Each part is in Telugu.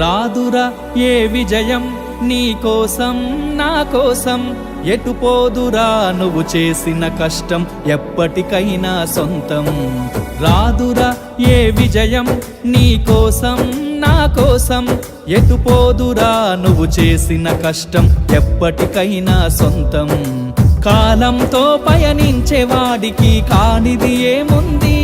రాదురా ఏ విజయం నీ కోసం నా కోసం, ఎటు పోదురా నువ్వు చేసిన కష్టం ఎప్పటికైనా సొంతం. రాదురా ఏ విజయం నీ కోసం నా కోసం, ఎటు పోదురా నువ్వు చేసిన కష్టం ఎప్పటికైనా సొంతం. కాలంతో పయనించే వాడికి కానిది ఏముంది,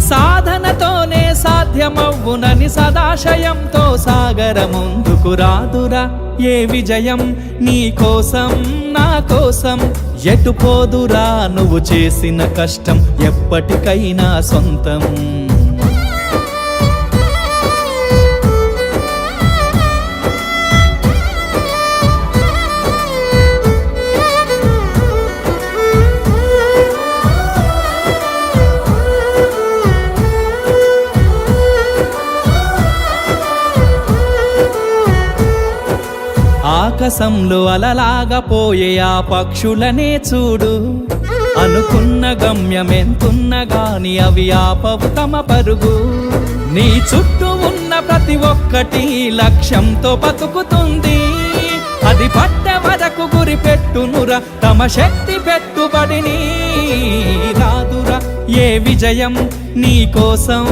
సాధనతోనే సాధ్యమవ్వునని సదాశయంతో సాగర ముందుకు. రాదురా ఏ విజయం నీ కోసం నా కోసం, ఎటు పోదురా నువ్వు చేసిన కష్టం ఎప్పటికైనా సొంతం. ఆకాశంలో అలలాగా పోయే ఆ పక్షులనే చూడు, అనుకున్న గమ్యమెంతున్న గాని అవి ఆపవు తమ పరుగు. నీ చుట్టూ ఉన్న ప్రతి ఒక్కటి లక్ష్యంతో బతుకుతుంది, అది పట్టే వరకు గురి పెట్టునురా తమ శక్తి పెట్టుబడిని. రాదురా ఏ విజయం నీ కోసం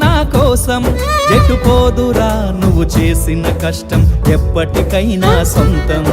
నా కోసం, ఎటు పోదురా నువ్వు చేసిన కష్టం ఎప్పటికైనా సొంతం.